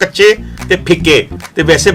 ਕੱਚੇ ਤੇ ਫਿੱਕੇ ਤੇ ਵੈਸੇ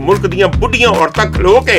ਮੁਲਕ ਦੀਆਂ ਬੁੱਢੀਆਂ ਔਰਤਾਂ ਖਲੋ ਕੇ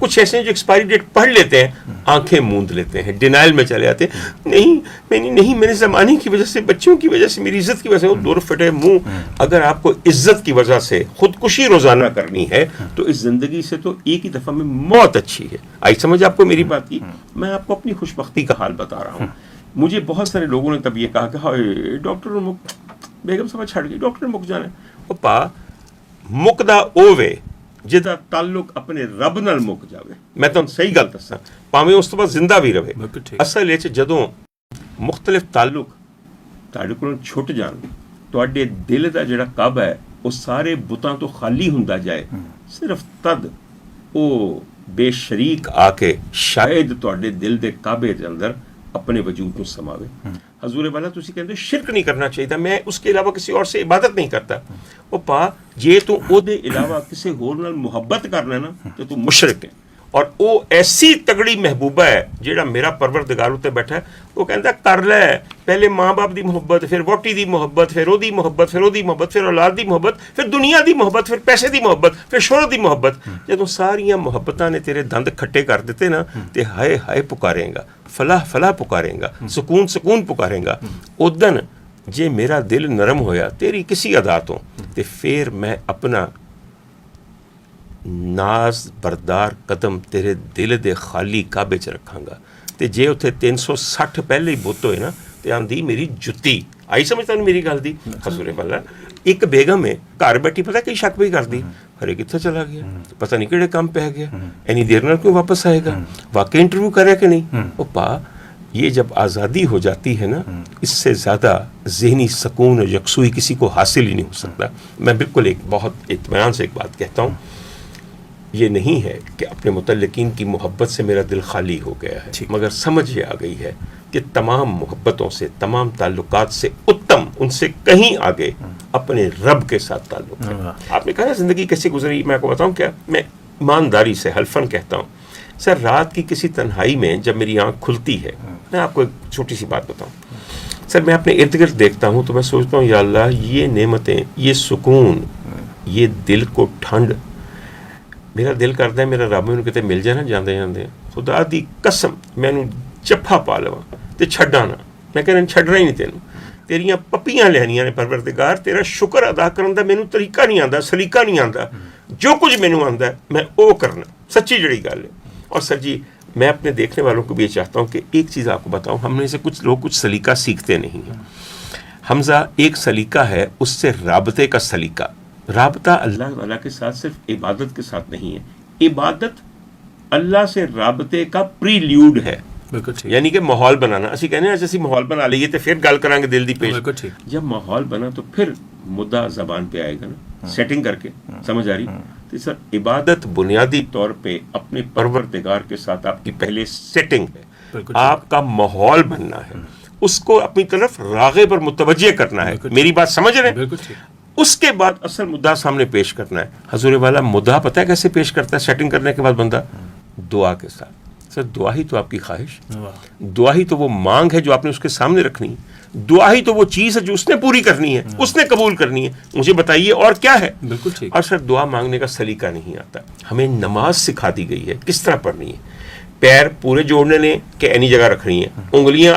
کچھ ایسے ہیں جو ایکسپائری ڈیٹ پڑھ لیتے ہیں, آنکھیں موند لیتے ہیں, ڈینائل میں چلے جاتے ہیں, نہیں میرے زمانے کی وجہ سے, بچوں کی وجہ سے, میری عزت کی وجہ سے. وہ دور پھٹے منہ. اگر آپ کو عزت کی وجہ سے خودکشی روزانہ کرنی ہے تو اس زندگی سے تو ایک ہی دفعہ میں موت اچھی ہے. آئی سمجھ آپ کو میری بات کی؟ میں آپ کو اپنی خوش بختی کا حال بتا رہا ہوں. مجھے بہت سارے لوگوں نے تب یہ کہا کہ ہائے ڈاکٹر بیگم صاحب چھڑ گئی, ڈاکٹر مک جانا. او پا مکدا اوے جدا تعلق اپنے رب نال مک جاوے. میں تمہیں صحیح گل دساں, پاویں اس تو بعد زندہ بھی رہے. اصل یہ جدوں مختلف تعلق تہاڈے کولوں چھٹ جان, تہاڈے دل دا جڑا کعبہ ہے وہ سارے بتاں تو خالی ہوندا جائے, صرف تد او بے شریک آ کے شاید تہاڈے دل دے کعبے دے اندر اپنے وجود کو سماوے. حضور والا تسی کہندے شرک نہیں کرنا چاہیے, میں اس کے علاوہ کسی اور سے عبادت نہیں کرتا. او پا جے تو او دے علاوہ کسی ہور نال محبت کرنا نا تو تو مشرک ہے. اور او ایسی تگڑی محبوبہ ہے جیڑا میرا پروردگار اتنے بیٹھا ہے, وہ کہندا کر لے پہلے ماں باپ دی محبت, پھر ووٹی دی محبت, پھر او دی محبت, پھر او دی محبت, پھر اولاد دی محبت, پھر دنیا دی محبت, پھر پیسے دی محبت, پھر شہرت دی محبت. جدوں ساریاں محبتاں نے تیرے دند کھٹے کر دیتے نا تے ہائے ہائے پکاریں گا, فلاح فلاح پکاریں گا, سکون سکون پکاریں گا. اودن جے میرا دل نرم ہویا تیری کسی ادا تو تے پھر میں اپنا ناز بردار قدم تیرے دل دے خالی کعبے چ رکھاں گا. تے جے اتنے 360 پہلے ہی بت ہوئے نا تے آندی میری جتی. آئی سمجھتا ہوں میری گل دی؟ حضور والا ایک بیگم ہے گھر بیٹھی پتہ کئی شک بھی کرتی, ارے کتنے چلا گیا, پتہ نہیں کہڑے کام پہ گیا, اینی دیر نال کیوں واپس آئے گا, واقعی انٹرویو کرے کہ نہیں. او پا یہ جب آزادی ہو جاتی ہے نا, اس سے زیادہ ذہنی سکون اور یکسوئی کسی کو حاصل ہی نہیں ہو سکتا. میں بالکل ایک بہت اطمینان سے ایک بات کہتا ہوں, یہ نہیں ہے کہ اپنے متعلقین کی محبت سے میرا دل خالی ہو گیا ہے, مگر سمجھ یہ آ گئی ہے کہ تمام محبتوں سے, تمام تعلقات سے اتم, ان سے کہیں آگے اپنے رب کے ساتھ تعلق ہے. آپ نے کہا زندگی کیسے گزری, میں آپ کو بتاؤں کیا, میں ایمانداری سے حلفاً کہتا ہوں سر, رات کی کسی تنہائی میں جب میری آنکھ کھلتی ہے, میں آپ کو ایک چھوٹی سی بات بتاؤں سر, میں اپنے ارد گرد دیکھتا ہوں تو میں سوچتا ہوں یا اللہ یہ نعمتیں, یہ سکون, یہ دل کو ٹھنڈ, میرا دل کرتا ہے میرا رب میں کتے مل جائے نا جاندے جاندے, خدا دی قسم میں جفا پا لواں تے چھڈا نا. میں کہنا چھڈنا ہی نہیں تینوں, تیریاں پپیاں لینیاں نے پروردگار, تیرا شکر ادا کرن دا مینوں طریقہ نہیں آندا, سلیقہ نہیں آندا, جو کچھ مینوں آندا ہے میں او کرنا, سچی جڑی گل ہے. اور سر جی میں اپنے دیکھنے والوں کو بھی یہ چاہتا ہوں کہ ایک چیز آپ کو بتاؤں, ہم میں سے کچھ لوگ کچھ سلیقہ سیکھتے نہیں ہیں. حمزہ ایک سلیقہ ہے, اس سے رابطے کا سلیقہ. رابطہ اللہ تعالیٰ کے ساتھ صرف عبادت کے ساتھ نہیں ہے, عبادت اللہ سے رابطے کا پریلیوڈ ہے. یعنی کہ ماحول بنانا, اسی کہنے ہیں جیسے ماحول بنا لیے تو پھر گل کریں گے دل دی پیش. جب ماحول بنا تو پھر مدعا زبان پہ آئے گا نا, سیٹنگ کر کے, سمجھ آ رہی؟ تو سر عبادت بنیادی طور پہ اپنے پروردگار کے ساتھ آپ کی پہلے سیٹنگ ہے, آپ کا ماحول بننا ہے, اس کو اپنی طرف راغب اور متوجہ کرنا ہے. میری بات سمجھ رہے ہیں؟ اس کے بعد اصل مدعا سامنے پیش کرنا ہے. حضور والا مدعا پتہ ہے کیسے پیش کرتا ہے سیٹنگ کرنے کے بعد بندہ؟ دعا کے ساتھ. سر دعا ہی تو آپ کی خواہش, دعا ہی تو وہ مانگ ہے جو آپ نے اس کے سامنے رکھنی ہے, دعا ہی تو وہ چیز ہے جو اس نے پوری کرنی ہے, اس نے قبول کرنی ہے. مجھے بتائیے اور کیا ہے؟ بالکل ٹھیک. اور سر دعا مانگنے کا سلیقہ نہیں آتا. ہمیں نماز سکھا دی گئی ہے کس طرح پڑھنی ہے. پیر پورے جوڑنے نے کہ اینی جگہ رکھنی ہے, انگلیاں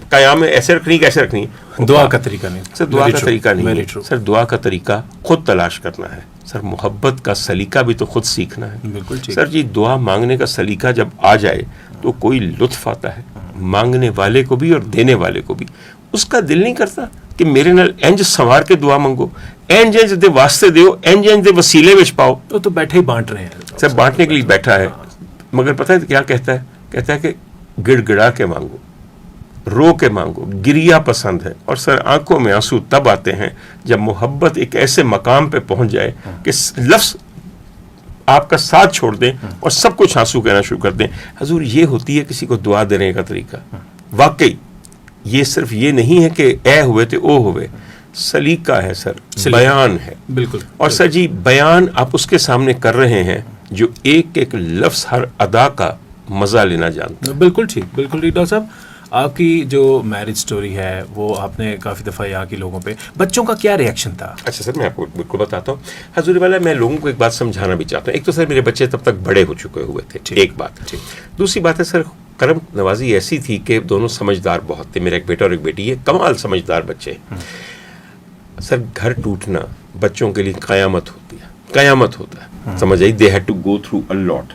قیام میں ایسے رکھنی کیسے رکھنی ہے. دعا کا طریقہ نہیں سر, دعا کا طریقہ نہیں ہے سر, دعا کا طریقہ خود تلاش کرنا ہے سر. محبت کا سلیقہ بھی تو خود سیکھنا ہے. بالکل سر جی, دعا مانگنے کا سلیقہ جب آ جائے تو کوئی لطف آتا ہے, مانگنے والے کو بھی اور دینے والے کو بھی. اس کا دل نہیں کرتا کہ میرے نال انج سوار کے دعا منگو, انج دے واسطے دیو, انج دے وسیلے وچ پاؤ. تو بیٹھے ہی بانٹ رہے ہیں سر, بانٹنے کے لیے بیٹھا ہے. مگر پتہ ہے کیا کہتا ہے؟ کہتا ہے کہ گڑ گڑا کے مانگو, رو کے مانگو, گریا پسند ہے. اور سر آنکھوں میں آنسو تب آتے ہیں جب محبت ایک ایسے مقام پہ پہنچ جائے کہ لفظ آپ کا ساتھ چھوڑ دیں اور سب کچھ آنسو کہنا شروع کر دیں. حضور یہ ہوتی ہے کسی کو دعا دینے کا طریقہ. واقعی یہ صرف یہ نہیں ہے کہ اے ہوئے تو او ہوئے, سلیقہ ہے سر, بیان ہے. بالکل. اور سر جی بیان آپ اس کے سامنے کر رہے ہیں جو ایک ایک لفظ ہر ادا کا مزہ لینا جانتا ہے. بالکل ٹھیک, بالکل ٹھیک. ڈاکٹر صاحب آپ کی جو میرج سٹوری ہے وہ آپ نے کافی دفعہ یہاں کے لوگوں پہ, بچوں کا کیا ریئیکشن تھا؟ اچھا سر, میں آپ کو بالکل بتاتا ہوں. حضوری والا, میں لوگوں کو ایک بات سمجھانا بھی چاہتا ہوں. ایک تو سر میرے بچے تب تک بڑے ہو چکے ہوئے تھے, ایک بات. دوسری بات ہے سر, کرم نوازی ایسی تھی کہ دونوں سمجھدار بہت تھے, میرا ایک بیٹا اور ایک بیٹی, یہ کمال سمجھدار بچے. سر گھر ٹوٹنا بچوں کے لیے قیامت ہوتی ہے, قیامت ہوتا ہے, سمجھ آئی. They had to go through a lot.